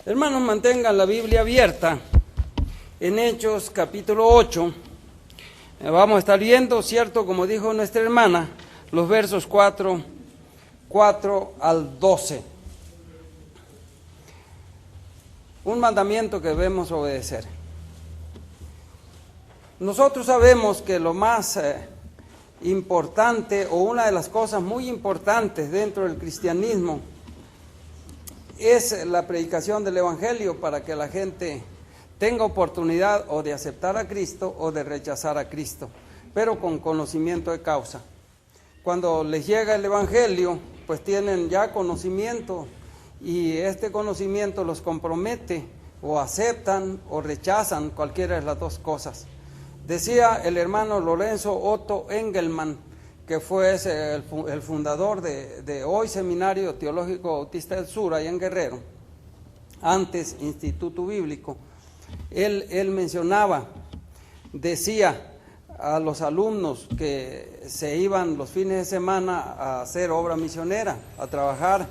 Hermanos, mantengan la Biblia abierta en Hechos capítulo 8. Vamos a estar viendo, cierto, como dijo nuestra hermana, los versos 4 al 12. Un mandamiento que debemos obedecer. Nosotros sabemos que lo más importante, o una de las cosas muy importantes dentro del cristianismo, es la predicación del Evangelio para que la gente tenga oportunidad o de aceptar a Cristo o de rechazar a Cristo, pero con conocimiento de causa. Cuando les llega el Evangelio, pues tienen ya conocimiento y este conocimiento los compromete, o aceptan o rechazan, cualquiera de las dos cosas. Decía el hermano Lorenzo Otto Engelmann, que fue el fundador de hoy Seminario Teológico Bautista del Sur, allá en Guerrero, antes Instituto Bíblico. Él mencionaba, decía a los alumnos que se iban los fines de semana a hacer obra misionera, a trabajar,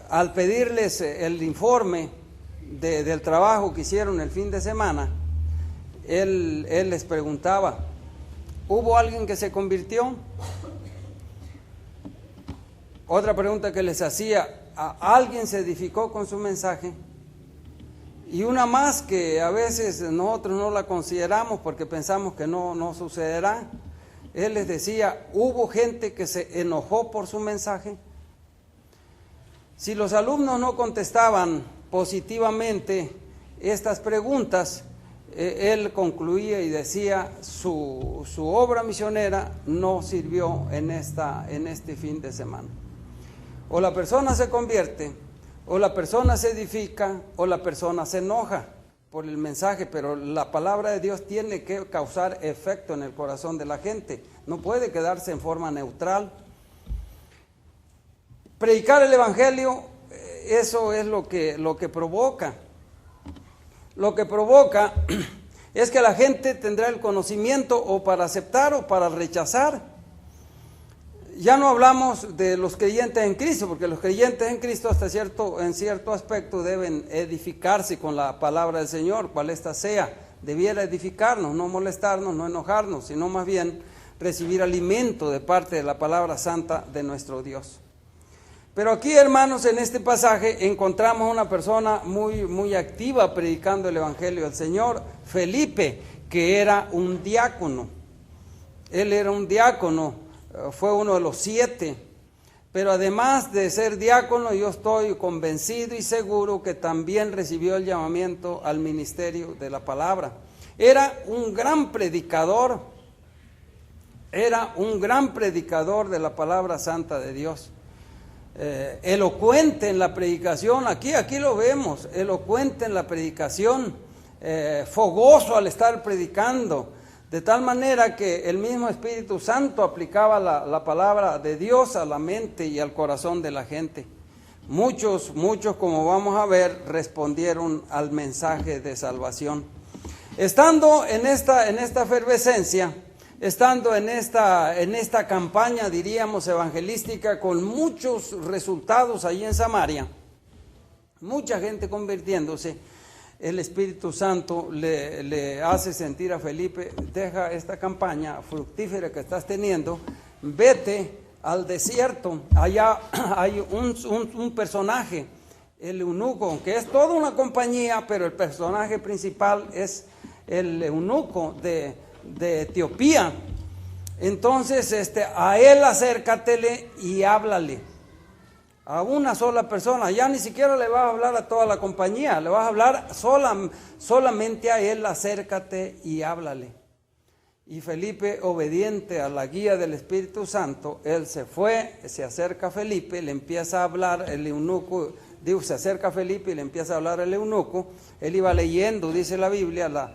al pedirles el informe del trabajo que hicieron el fin de semana, él les preguntaba: ¿hubo alguien que se convirtió? Otra pregunta que les hacía: ¿alguien se edificó con su mensaje? Y una más que a veces nosotros no la consideramos porque pensamos que no sucederá. Él les decía: ¿hubo gente que se enojó por su mensaje? Si los alumnos no contestaban positivamente estas preguntas, él concluía y decía: su obra misionera no sirvió en este fin de semana. O la persona se convierte, o la persona se edifica, o la persona se enoja por el mensaje, pero la palabra de Dios tiene que causar efecto en el corazón de la gente, no puede quedarse en forma neutral. Predicar el Evangelio, eso es lo que provoca. Lo que provoca es que la gente tendrá el conocimiento o para aceptar o para rechazar. Ya no hablamos de los creyentes en Cristo, porque los creyentes en Cristo en cierto aspecto deben edificarse con la palabra del Señor, cual ésta sea. Debiera edificarnos, no molestarnos, no enojarnos, sino más bien recibir alimento de parte de la palabra santa de nuestro Dios. Pero aquí, hermanos, en este pasaje encontramos una persona muy activa predicando el Evangelio del Señor, Felipe, que era un diácono. Él era un diácono, fue uno de los 7, pero además de ser diácono, yo estoy convencido y seguro que también recibió el llamamiento al ministerio de la palabra. Era un gran predicador de la palabra santa de Dios. Elocuente en la predicación, aquí lo vemos, elocuente en la predicación, fogoso al estar predicando, de tal manera que el mismo Espíritu Santo aplicaba la palabra de Dios a la mente y al corazón de la gente. Muchos, como vamos a ver, respondieron al mensaje de salvación. Estando en esta efervescencia, estando en esta campaña, diríamos, evangelística, con muchos resultados allí en Samaria, mucha gente convirtiéndose, el Espíritu Santo le hace sentir a Felipe: deja esta campaña fructífera que estás teniendo, vete al desierto. Allá hay un personaje, el eunuco, que es toda una compañía, pero el personaje principal es el eunuco de Etiopía. Entonces a él acércatele y háblale a una sola persona. Ya ni siquiera le vas a hablar a toda la compañía, le vas a hablar solamente a él. Acércate y háblale. Y Felipe, obediente a la guía del Espíritu Santo, él se fue, se acerca a Felipe, le empieza a hablar el eunuco. Se acerca a Felipe y le empieza a hablar el eunuco. Él iba leyendo, dice la Biblia,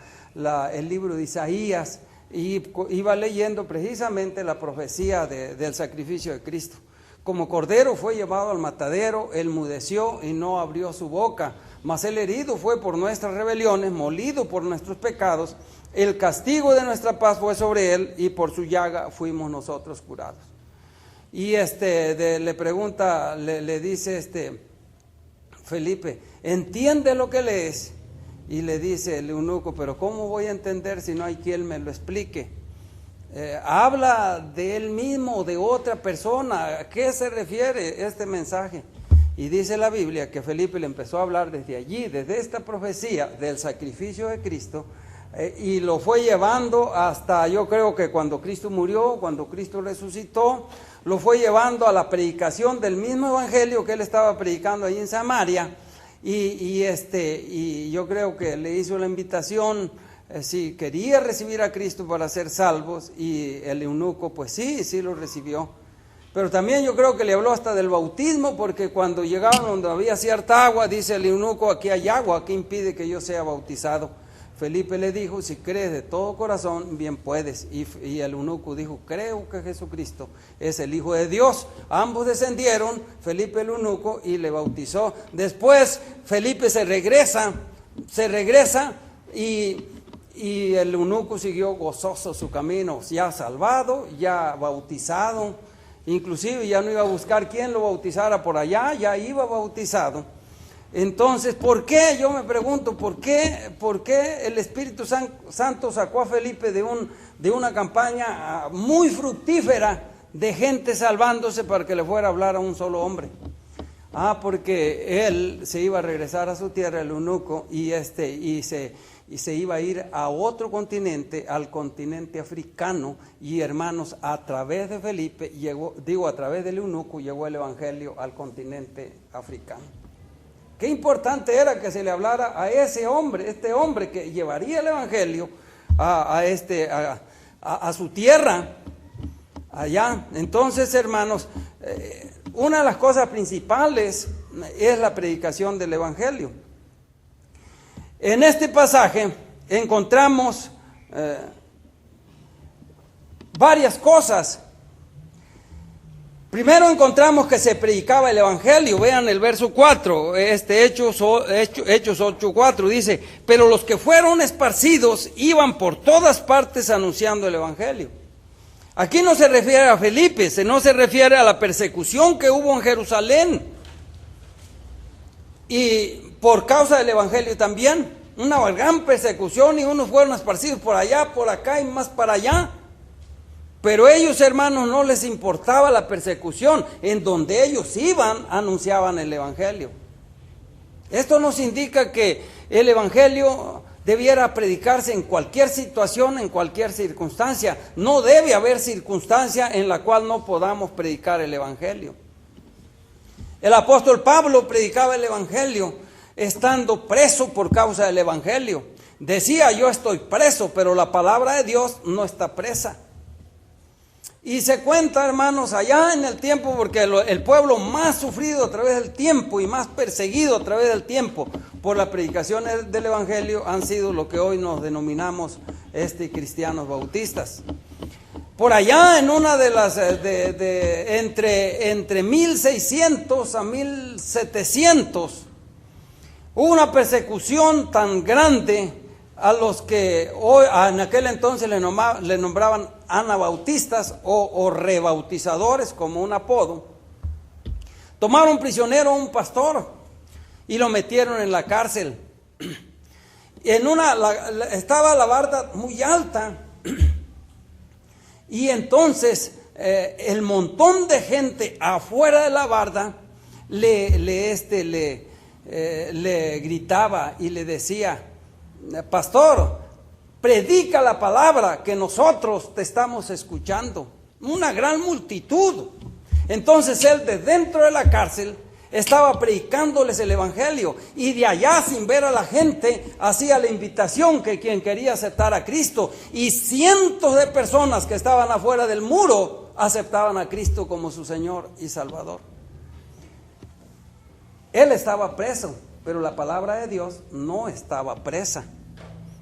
el libro de Isaías, y iba leyendo precisamente la profecía del sacrificio de Cristo. Como cordero fue llevado al matadero, él mudeció y no abrió su boca, mas el herido fue por nuestras rebeliones, molido por nuestros pecados, el castigo de nuestra paz fue sobre él, y por su llaga fuimos nosotros curados. Y le pregunta, le dice Felipe, entiende lo que lees. Y le dice el eunuco, pero ¿cómo voy a entender si no hay quien me lo explique? Habla de él mismo o de otra persona. ¿A qué se refiere este mensaje? Y dice la Biblia que Felipe le empezó a hablar desde allí, desde esta profecía del sacrificio de Cristo, y lo fue llevando hasta, yo creo que cuando Cristo murió, cuando Cristo resucitó, lo fue llevando a la predicación del mismo evangelio que él estaba predicando allí en Samaria. Y yo creo que le hizo la invitación, si quería recibir a Cristo para ser salvos, y el eunuco pues sí lo recibió. Pero también yo creo que le habló hasta del bautismo, porque cuando llegaron donde había cierta agua, dice el eunuco, aquí hay agua, ¿qué impide que yo sea bautizado? Felipe le dijo, si crees de todo corazón, bien puedes. Y el eunuco dijo, creo que Jesucristo es el Hijo de Dios. Ambos descendieron, Felipe el eunuco, y le bautizó. Después Felipe se regresa y el eunuco siguió gozoso su camino, ya salvado, ya bautizado. Inclusive ya no iba a buscar quién lo bautizara por allá, ya iba bautizado. Entonces, ¿por qué? Yo me pregunto, ¿por qué el Espíritu Santo sacó a Felipe de una campaña muy fructífera de gente salvándose para que le fuera a hablar a un solo hombre? Porque él se iba a regresar a su tierra, el eunuco, y se iba a ir a otro continente, al continente africano, y hermanos, a través de Felipe, a través del eunuco, llegó el evangelio al continente africano. Qué importante era que se le hablara a ese hombre, este hombre que llevaría el evangelio a su tierra, allá. Entonces, hermanos, una de las cosas principales es la predicación del evangelio. En este pasaje encontramos varias cosas. Primero encontramos que se predicaba el evangelio. Vean el verso 4, Hechos 8:4 dice, pero los que fueron esparcidos iban por todas partes anunciando el evangelio. Aquí no se refiere a Felipe, no se refiere a la persecución que hubo en Jerusalén. Y por causa del evangelio también, una gran persecución, y unos fueron esparcidos por allá, por acá y más para allá. Pero ellos, hermanos, no les importaba la persecución. En donde ellos iban, anunciaban el evangelio. Esto nos indica que el evangelio debiera predicarse en cualquier situación, en cualquier circunstancia. No debe haber circunstancia en la cual no podamos predicar el evangelio. El apóstol Pablo predicaba el evangelio estando preso por causa del evangelio. Decía, yo estoy preso, pero la palabra de Dios no está presa. Y se cuenta, hermanos, allá en el tiempo, porque el pueblo más sufrido a través del tiempo y más perseguido a través del tiempo por la predicación del evangelio han sido lo que hoy nos denominamos cristianos bautistas. Por allá en una de las, entre 1600 a 1700, hubo una persecución tan grande a los que hoy, en aquel entonces le nombraban anabautistas o rebautizadores como un apodo. Tomaron prisionero a un pastor y lo metieron en la cárcel. Estaba la barda muy alta y entonces el montón de gente afuera de la barda le gritaba y le decía, pastor, predica la palabra que nosotros te estamos escuchando. Una gran multitud. Entonces él de dentro de la cárcel estaba predicándoles el evangelio, y de allá, sin ver a la gente, hacía la invitación que quien quería aceptar a Cristo, y cientos de personas que estaban afuera del muro aceptaban a Cristo como su Señor y Salvador. Él estaba preso, pero la palabra de Dios no estaba presa.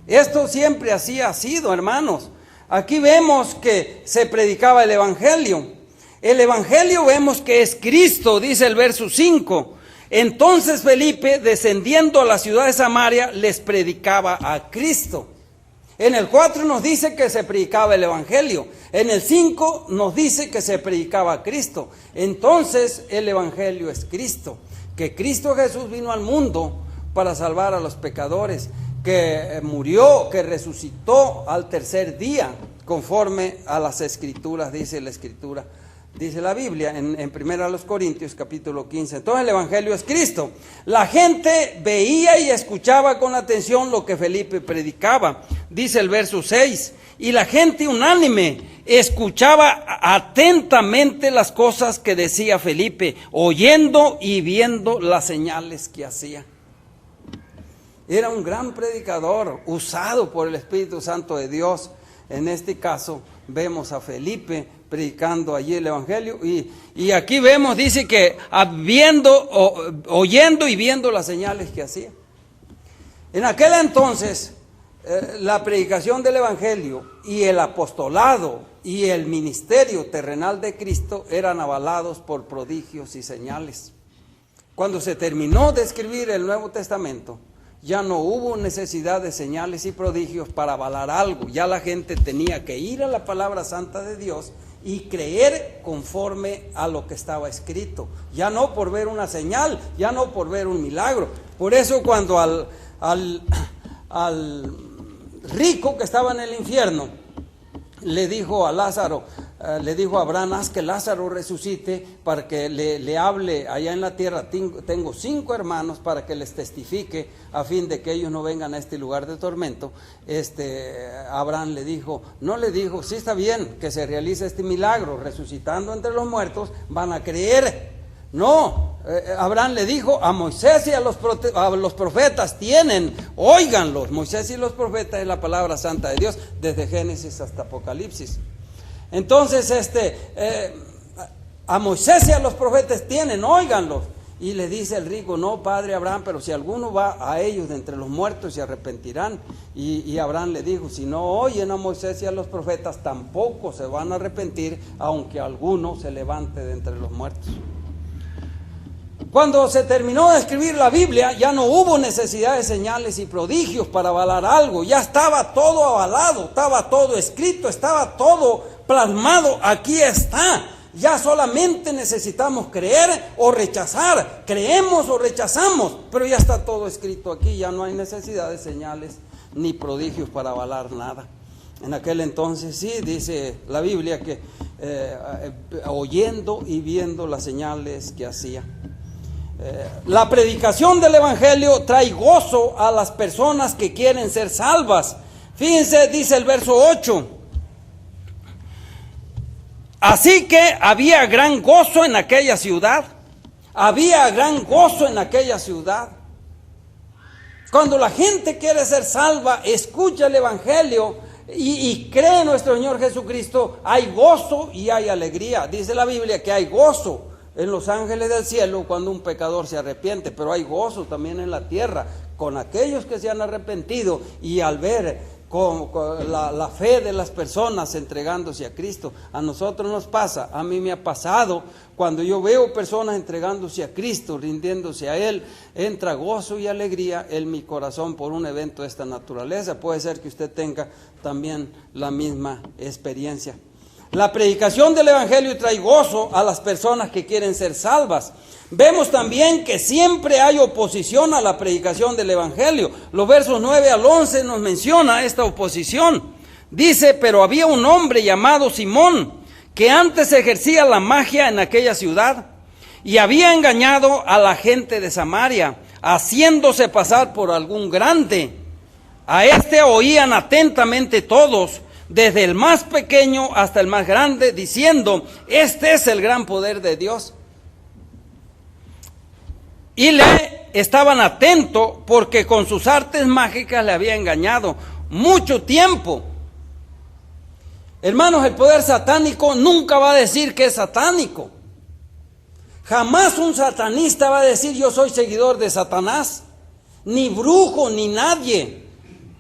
Esto siempre así ha sido, hermanos. Aquí vemos que se predicaba el evangelio. El evangelio vemos que es Cristo, dice el verso 5. Entonces Felipe, descendiendo a la ciudad de Samaria, les predicaba a Cristo. En el 4 nos dice que se predicaba el evangelio. En el 5 nos dice que se predicaba a Cristo. Entonces el evangelio es Cristo. que Cristo Jesús vino al mundo para salvar a los pecadores, que murió, que resucitó al tercer día, conforme a las Escrituras, dice la Escritura. Dice la Biblia en 1 Corintios capítulo 15. Entonces el Evangelio es Cristo. La gente veía y escuchaba con atención lo que Felipe predicaba. Dice el verso 6. Y la gente unánime escuchaba atentamente las cosas que decía Felipe, oyendo y viendo las señales que hacía. Era un gran predicador, usado por el Espíritu Santo de Dios. En este caso vemos a Felipe predicando allí el Evangelio, y aquí vemos, dice que oyendo y viendo las señales que hacía. En aquel entonces, la predicación del Evangelio y el apostolado y el ministerio terrenal de Cristo eran avalados por prodigios y señales. Cuando se terminó de escribir el Nuevo Testamento, ya no hubo necesidad de señales y prodigios para avalar algo. Ya la gente tenía que ir a la palabra santa de Dios y creer conforme a lo que estaba escrito. Ya no por ver una señal, ya no por ver un milagro. Por eso cuando al rico que estaba en el infierno le dijo a Lázaro, le dijo a Abraham, haz que Lázaro resucite para que le hable allá en la tierra. Tengo 5 hermanos para que les testifique a fin de que ellos no vengan a este lugar de tormento. Abraham le dijo, sí está bien que se realice este milagro, resucitando entre los muertos, van a creer. No, Abraham le dijo, a Moisés y a los profetas tienen, óiganlos. Moisés y los profetas es la palabra santa de Dios, desde Génesis hasta Apocalipsis. Entonces, a Moisés y a los profetas tienen, óiganlos. Y le dice el rico, no, padre Abraham, pero si alguno va a ellos de entre los muertos se arrepentirán. Y Abraham le dijo, si no oyen a Moisés y a los profetas, tampoco se van a arrepentir, aunque alguno se levante de entre los muertos. Cuando se terminó de escribir la Biblia, ya no hubo necesidad de señales y prodigios para avalar algo. Ya estaba todo avalado, estaba todo escrito, estaba todo plasmado. Aquí está. Ya solamente necesitamos creer o rechazar. Creemos o rechazamos, pero ya está todo escrito aquí. Ya no hay necesidad de señales ni prodigios para avalar nada. En aquel entonces sí, dice la Biblia que oyendo y viendo las señales que hacía. La predicación del Evangelio trae gozo a las personas que quieren ser salvas. Fíjense, dice el verso 8. Así que había gran gozo en aquella ciudad. Había gran gozo en aquella ciudad. Cuando la gente quiere ser salva, escucha el Evangelio y cree en nuestro Señor Jesucristo, hay gozo y hay alegría. Dice la Biblia que hay gozo en los ángeles del cielo cuando un pecador se arrepiente, pero hay gozo también en la tierra con aquellos que se han arrepentido y al ver con la fe de las personas entregándose a Cristo. A nosotros nos pasa, a mí me ha pasado, cuando yo veo personas entregándose a Cristo, rindiéndose a Él, entra gozo y alegría en mi corazón por un evento de esta naturaleza. Puede ser que usted tenga también la misma experiencia. La predicación del Evangelio trae gozo a las personas que quieren ser salvas. Vemos también que siempre hay oposición a la predicación del Evangelio. Los versos 9 al 11 nos menciona esta oposición. Dice, pero había un hombre llamado Simón, que antes ejercía la magia en aquella ciudad, y había engañado a la gente de Samaria, haciéndose pasar por algún grande. A este oían atentamente todos, desde el más pequeño hasta el más grande, diciendo, este es el gran poder de Dios. Y le estaban atentos porque con sus artes mágicas le había engañado mucho tiempo. Hermanos, el poder satánico nunca va a decir que es satánico. Jamás un satanista va a decir yo soy seguidor de Satanás, ni brujo, ni nadie.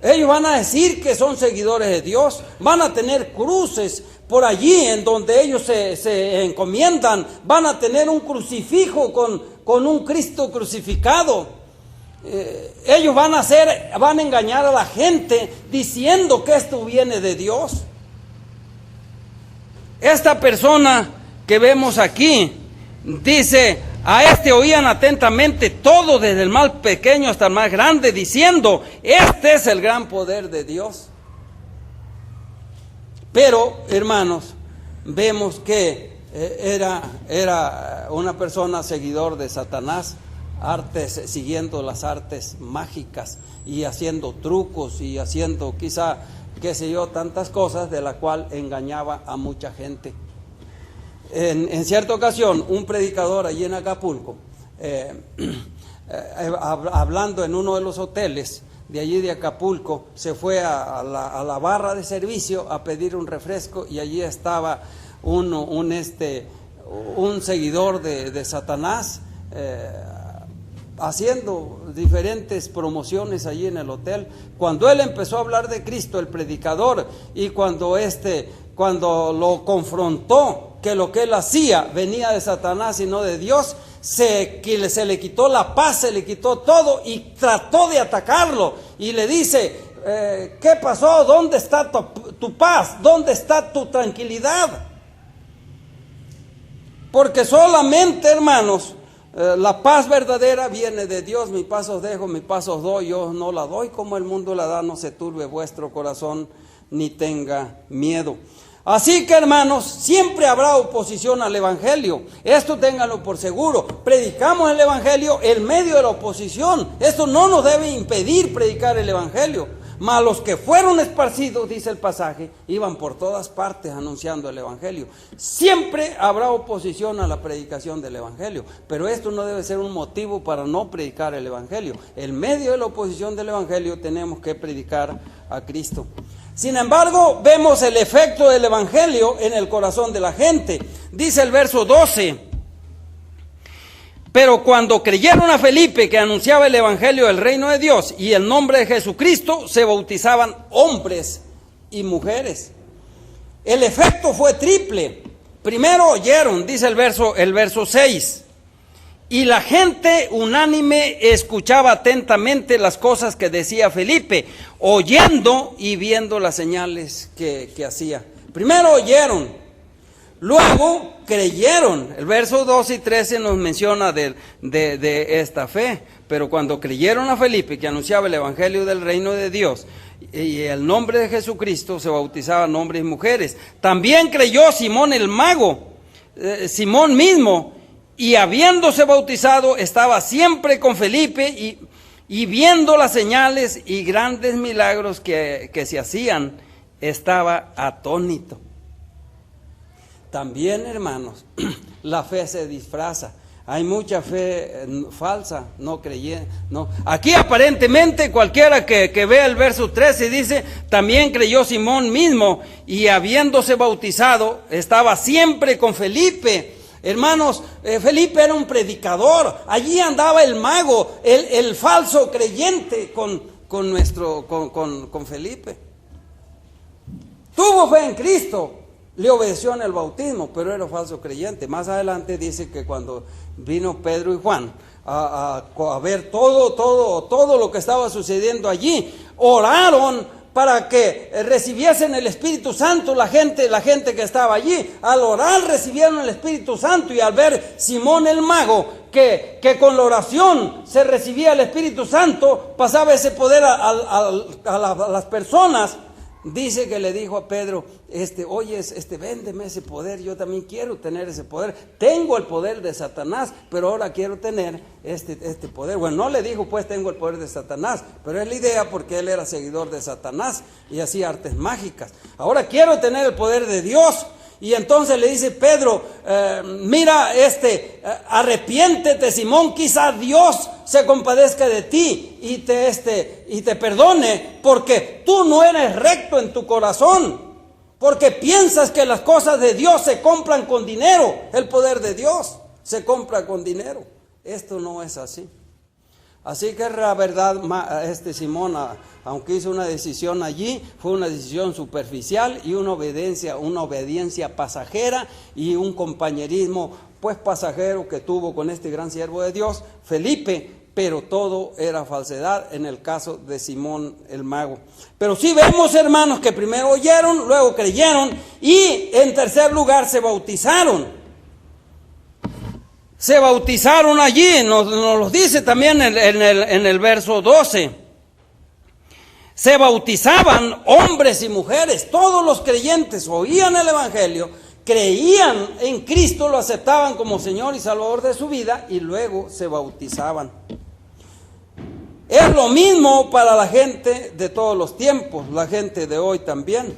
Ellos van a decir que son seguidores de Dios, van a tener cruces por allí en donde ellos se encomiendan, van a tener un crucifijo con un Cristo crucificado. Ellos van a engañar a la gente diciendo que esto viene de Dios. Esta persona que vemos aquí dice, A este oían atentamente todo, desde el más pequeño hasta el más grande, diciendo: este es el gran poder de Dios. Pero, hermanos, vemos que era una persona seguidor de Satanás, siguiendo las artes mágicas y haciendo trucos y haciendo quizá, qué sé yo, tantas cosas de la cual engañaba a mucha gente. En cierta ocasión, un predicador allí en Acapulco, hablando en uno de los hoteles de allí de Acapulco, se fue a la barra de servicio a pedir un refresco, y allí estaba un seguidor de Satanás, haciendo diferentes promociones allí en el hotel. Cuando él empezó a hablar de Cristo, el predicador, y cuando lo confrontó que lo que él hacía venía de Satanás y no de Dios, se le quitó la paz, se le quitó todo y trató de atacarlo, y le dice: ¿qué pasó? ¿Dónde está tu paz? ¿Dónde está tu tranquilidad? Porque solamente, hermanos, la paz verdadera viene de Dios. Mi paz os dejo, mi paz os doy, yo no la doy como el mundo la da. No se turbe vuestro corazón, ni tenga miedo. Así que, hermanos, siempre habrá oposición al Evangelio. Esto ténganlo por seguro. Predicamos el Evangelio en medio de la oposición. Esto no nos debe impedir predicar el Evangelio. Mas los que fueron esparcidos, dice el pasaje, iban por todas partes anunciando el Evangelio. Siempre habrá oposición a la predicación del Evangelio, pero esto no debe ser un motivo para no predicar el Evangelio. En medio de la oposición del Evangelio tenemos que predicar a Cristo. Sin embargo, vemos el efecto del Evangelio en el corazón de la gente. Dice el verso 12: pero cuando creyeron a Felipe, que anunciaba el Evangelio del reino de Dios y el nombre de Jesucristo, se bautizaban hombres y mujeres. El efecto fue triple. Primero oyeron, dice el verso 6, y la gente unánime escuchaba atentamente las cosas que decía Felipe, oyendo y viendo las señales que hacía. Primero oyeron, luego creyeron. El verso 12 y 13 nos menciona de esta fe. Pero cuando creyeron a Felipe, que anunciaba el Evangelio del reino de Dios y el nombre de Jesucristo, se bautizaban hombres y mujeres. También creyó Simón el mago, Simón mismo, y habiéndose bautizado estaba siempre con Felipe, y viendo las señales y grandes milagros que se hacían, estaba atónito. También, hermanos, la fe se disfraza. Hay mucha fe falsa, no creyente. No. Aquí aparentemente cualquiera que vea el verso 13 dice: también creyó Simón mismo, y habiéndose bautizado estaba siempre con Felipe. Hermanos, Felipe era un predicador. Allí andaba el mago, el falso creyente con Felipe. Tuvo fe en Cristo, le obedeció en el bautismo, pero era falso creyente. Más adelante dice que cuando vino Pedro y Juan a ver todo lo que estaba sucediendo allí, oraron para que recibiesen el Espíritu Santo la gente que estaba allí. Al orar recibieron el Espíritu Santo, y al ver Simón el mago que con la oración se recibía el Espíritu Santo, pasaba ese poder a las personas. Dice que le dijo a Pedro: oye, véndeme ese poder, yo también quiero tener ese poder. Tengo el poder de Satanás, pero ahora quiero tener este poder. Bueno, no le dijo pues tengo el poder de Satanás, pero es la idea, porque él era seguidor de Satanás y hacía artes mágicas. Ahora quiero tener el poder de Dios. Y entonces le dice Pedro: mira, arrepiéntete, Simón, quizá Dios se compadezca de ti y te perdone, porque tú no eres recto en tu corazón, porque piensas que las cosas de Dios se compran con dinero. El poder de Dios se compra con dinero. Esto no es así. Así que la verdad, Simón, aunque hizo una decisión allí, fue una decisión superficial y una obediencia pasajera y un compañerismo pues pasajero que tuvo con este gran siervo de Dios, Felipe. Pero todo era falsedad en el caso de Simón el mago. Pero sí vemos, hermanos, que primero oyeron, luego creyeron, y en tercer lugar se bautizaron. se bautizaron allí, nos lo dice también en el verso 12. Se bautizaban hombres y mujeres, todos los creyentes oían el Evangelio, creían en Cristo, lo aceptaban como Señor y Salvador de su vida y luego se bautizaban. Es lo mismo para la gente de todos los tiempos, la gente de hoy también.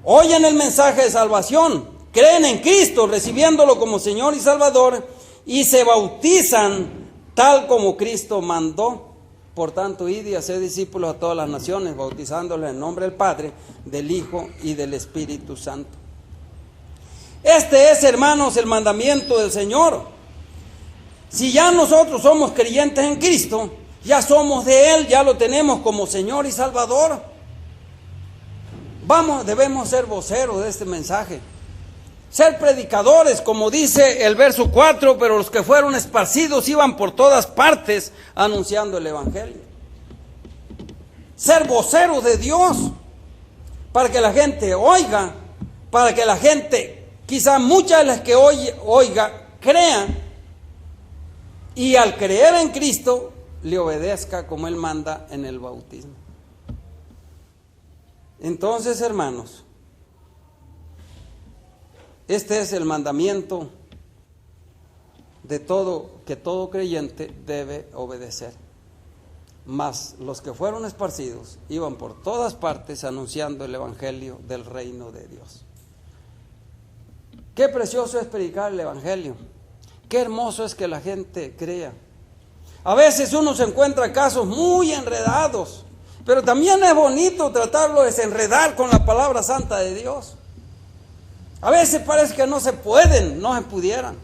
Oyen el mensaje de salvación, creen en Cristo, recibiéndolo como Señor y Salvador, y se bautizan tal como Cristo mandó. Por tanto, id y haced discípulos a todas las naciones, bautizándoles en nombre del Padre, del Hijo y del Espíritu Santo. Este es, hermanos, el mandamiento del Señor. Si ya nosotros somos creyentes en Cristo, ya somos de Él, ya lo tenemos como Señor y Salvador. Debemos ser voceros de este mensaje. Ser predicadores, como dice el verso 4, pero los que fueron esparcidos iban por todas partes anunciando el Evangelio. Ser voceros de Dios, para que la gente oiga, para que la gente, quizá muchas de las que oiga, crean, y al creer en Cristo, le obedezca como Él manda en el bautismo. Entonces, hermanos, este es el mandamiento de que todo creyente debe obedecer. Mas los que fueron esparcidos iban por todas partes anunciando el Evangelio del reino de Dios. Qué precioso es predicar el Evangelio. Qué hermoso es que la gente crea. A veces uno se encuentra casos muy enredados, pero también es bonito tratarlo de desenredar con la palabra santa de Dios. A veces parece que no se pudieran.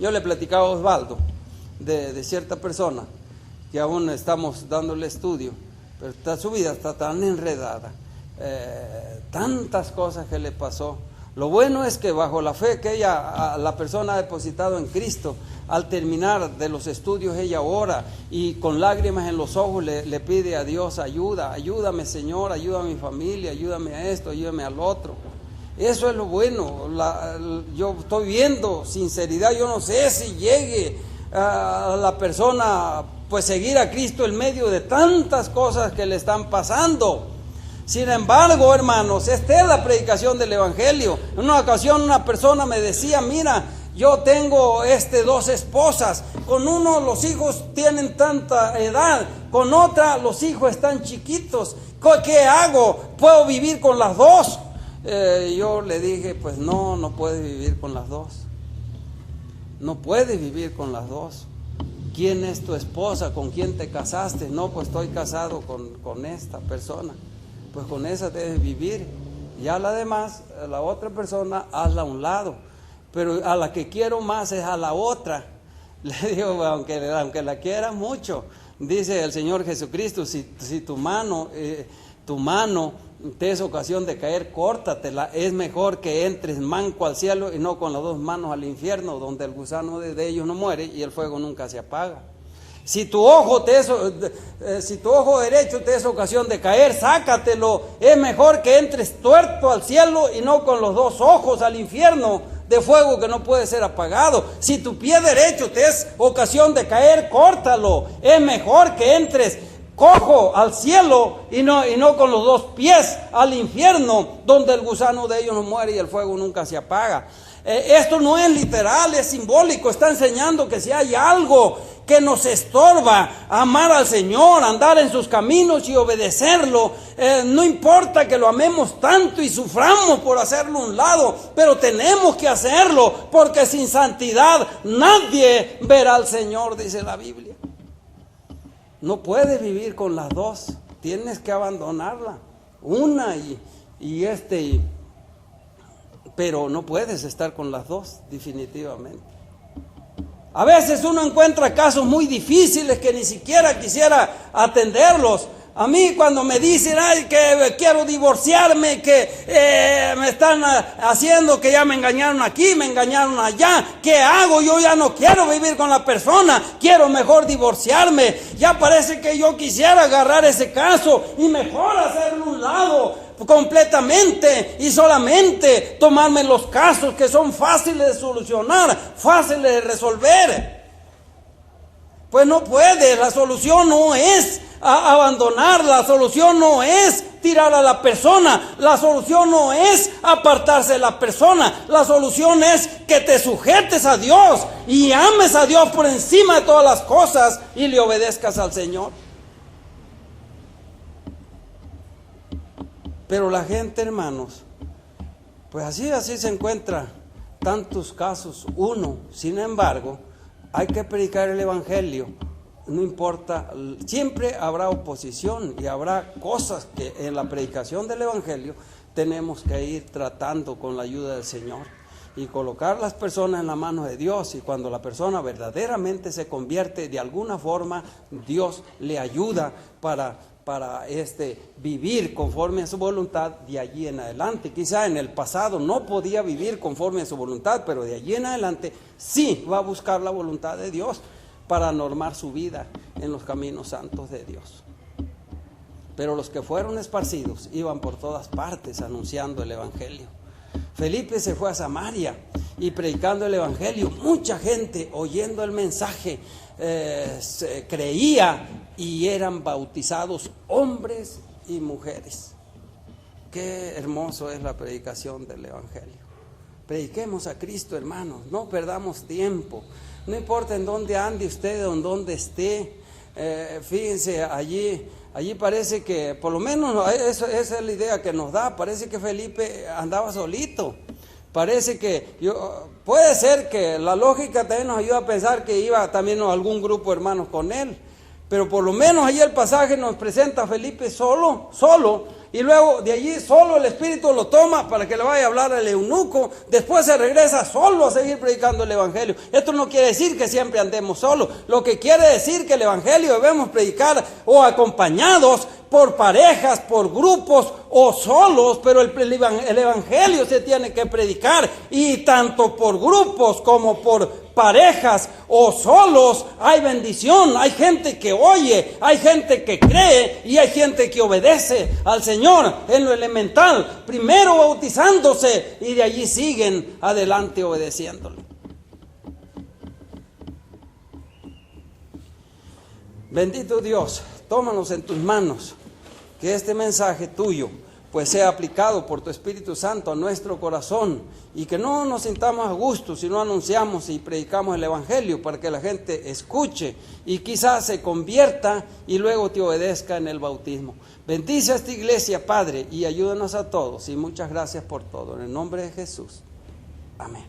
Yo le platicaba a Osvaldo de cierta persona que aún estamos dándole estudio, pero su vida está tan enredada, tantas cosas que le pasó. Lo bueno es que bajo la fe que la persona ha depositado en Cristo, al terminar de los estudios ella ora y con lágrimas en los ojos le pide a Dios ayuda. Ayúdame, Señor, ayuda a mi familia, ayúdame a esto, ayúdame al otro. Eso es lo bueno. Yo estoy viendo sinceridad. Yo no sé si llegue a la persona pues seguir a Cristo en medio de tantas cosas que le están pasando. Sin embargo, hermanos, esta es la predicación del Evangelio. En una ocasión una persona me decía: mira, yo tengo 2 esposas, con uno los hijos tienen tanta edad, con otra los hijos están chiquitos, ¿qué hago? ¿Puedo vivir con las 2? Yo le dije: pues no puedes vivir con las 2. No puedes vivir con las 2. ¿Quién es tu esposa? ¿Con quién te casaste? No, pues estoy casado con esta persona. Pues con esa debes vivir. Ya la demás, a la otra persona, hazla a un lado. Pero a la que quiero más es a la otra. Le digo, aunque la quieras mucho, dice el Señor Jesucristo, si tu mano te es ocasión de caer, córtatela. Es mejor que entres manco al cielo y no con las 2 manos al infierno, donde el gusano de ellos no muere y el fuego nunca se apaga. Si tu ojo derecho te es ocasión de caer, sácatelo. Es mejor que entres tuerto al cielo y no con los 2 ojos al infierno de fuego que no puede ser apagado. Si tu pie derecho te es ocasión de caer, córtalo. Es mejor que entres cojo al cielo y no con los 2 pies al infierno, donde el gusano de ellos no muere y el fuego nunca se apaga. Esto no es literal, es simbólico. Está enseñando que si hay algo que nos estorba amar al Señor, andar en sus caminos y obedecerlo, no importa que lo amemos tanto y suframos por hacerlo a un lado, pero tenemos que hacerlo, porque sin santidad nadie verá al Señor, dice la Biblia. No puedes vivir con las 2, tienes que abandonarla, una pero no puedes estar con las 2, definitivamente. A veces uno encuentra casos muy difíciles que ni siquiera quisiera atenderlos. A mí cuando me dicen: ay, que quiero divorciarme, que me están haciendo, que ya me engañaron aquí, me engañaron allá, ¿qué hago? Yo ya no quiero vivir con la persona, quiero mejor divorciarme. Ya parece que yo quisiera agarrar ese caso y mejor hacerlo a un lado, completamente y solamente tomarme los casos que son fáciles de solucionar, fáciles de resolver. Pues no puede. La solución no es abandonar, la solución no es tirar a la persona, la solución no es apartarse de la persona, la solución es que te sujetes a Dios y ames a Dios por encima de todas las cosas y le obedezcas al Señor. Pero la gente, hermanos, pues así se encuentra tantos casos. Sin embargo, hay que predicar el Evangelio. No importa, siempre habrá oposición y habrá cosas que en la predicación del Evangelio tenemos que ir tratando con la ayuda del Señor y colocar las personas en la mano de Dios. Y cuando la persona verdaderamente se convierte, de alguna forma Dios le ayuda para vivir conforme a su voluntad de allí en adelante. Quizá en el pasado no podía vivir conforme a su voluntad, pero de allí en adelante sí va a buscar la voluntad de Dios para normar su vida en los caminos santos de Dios. Pero los que fueron esparcidos iban por todas partes anunciando el Evangelio. Felipe se fue a Samaria y predicando el Evangelio. Mucha gente oyendo el mensaje creía y eran bautizados hombres y mujeres. Qué hermoso es la predicación del Evangelio. Prediquemos a Cristo, hermanos, no perdamos tiempo. No importa en dónde ande usted o en dónde esté. Fíjense, allí parece que, por lo menos esa es la idea que nos da, parece que Felipe andaba solito. Parece que puede ser que la lógica también nos ayuda a pensar que iba también algún grupo de hermanos con él. Pero por lo menos allí el pasaje nos presenta a Felipe solo, y luego de allí solo el Espíritu lo toma para que le vaya a hablar al eunuco. Después se regresa solo a seguir predicando el Evangelio. Esto no quiere decir que siempre andemos solos. Lo que quiere decir que el Evangelio debemos predicar o acompañados por parejas, por grupos o solos, pero el Evangelio se tiene que predicar, y tanto por grupos como por parejas o solos hay bendición. Hay gente que oye, hay gente que cree y hay gente que obedece al Señor en lo elemental, primero bautizándose y de allí siguen adelante obedeciéndole. Bendito Dios, tómanos en tus manos, que este mensaje tuyo pues sea aplicado por tu Espíritu Santo a nuestro corazón, y que no nos sintamos a gusto si no anunciamos y predicamos el Evangelio, para que la gente escuche y quizás se convierta y luego te obedezca en el bautismo. Bendice a esta iglesia, Padre, y ayúdanos a todos, y muchas gracias por todo. En el nombre de Jesús. Amén.